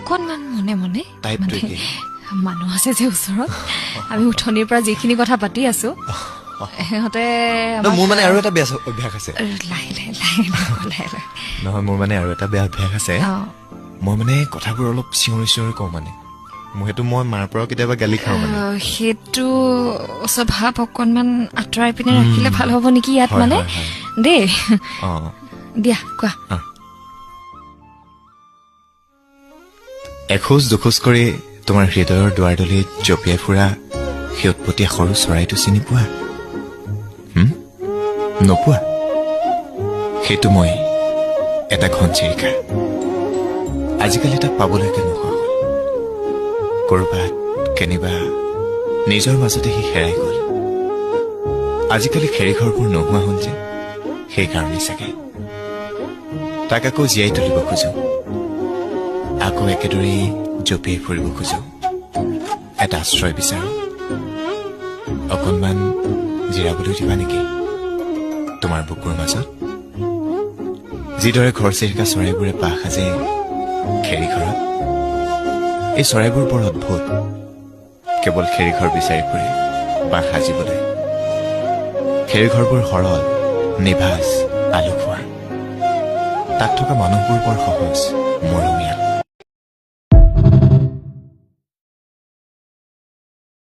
অকণমান মনে মনে টাইপটো কি মানুহ আছে যে ওচৰত আমি উঠনিৰ পৰা যিখিনি কথা পাতি আছো সিহঁতে মোৰ মানে আৰু এটা বেয়া অভ্যাস আছে লাহে লাহে নহয় মোৰ মানে আৰু এটা বেয়া অভ্যাস আছে মই মানে কথাবোৰ অলপ চিঞৰি চিঞৰি কওঁ মানে সেইটো মই মাৰ পৰাও কেতিয়াবা গালি খাওঁ মানে সেইটো স্বভাৱ অকণমান আঁতৰাই পিনে ৰাখিলে ভাল হ'ব নেকি ইয়াত মানে দেই দিয়া কোৱা এখোজ দুখোজ কৰি তোমাৰ হৃদয়ৰ দুৱাৰদলিত জঁপিয়াই ফুৰা সেই উৎপতীয়া সৰু চৰাইটো চিনি পোৱা নোপোৱা সেইটো মই এটা ঘনচিৰিকা আজিকালি তাক পাবলৈকে নোহোৱা হ'ল কৰবাত কেনিবা নিজৰ মাজতে সি হেৰাই গ'ল আজিকালি খেৰীঘৰবোৰ নোহোৱা হ'ল যে সেইকাৰণে চাগে তাক আকৌ জীয়াই তুলিব খোজো আকৌ একেদৰেই জঁপিয়াই ফুৰিব খোজো এটা আশ্ৰয় বিচাৰো অকণমান জিৰাবলৈ দিবা নেকি তোমাৰ বুকুৰ মাজত যিদৰে ঘৰচিৰিকা চৰাইবোৰে বাহ সাজে খেৰীঘৰত এই চৰাইবোৰ বৰ অদ্ভুত কেৱল খেৰীঘৰ বিচাৰি ফুৰে বাহ সাজিবলৈ খেৰীঘৰবোৰ সৰল নিভাঁজ আলসুৱা তাত থকা মানুহবোৰ বৰ সহজ মৰমীয়াল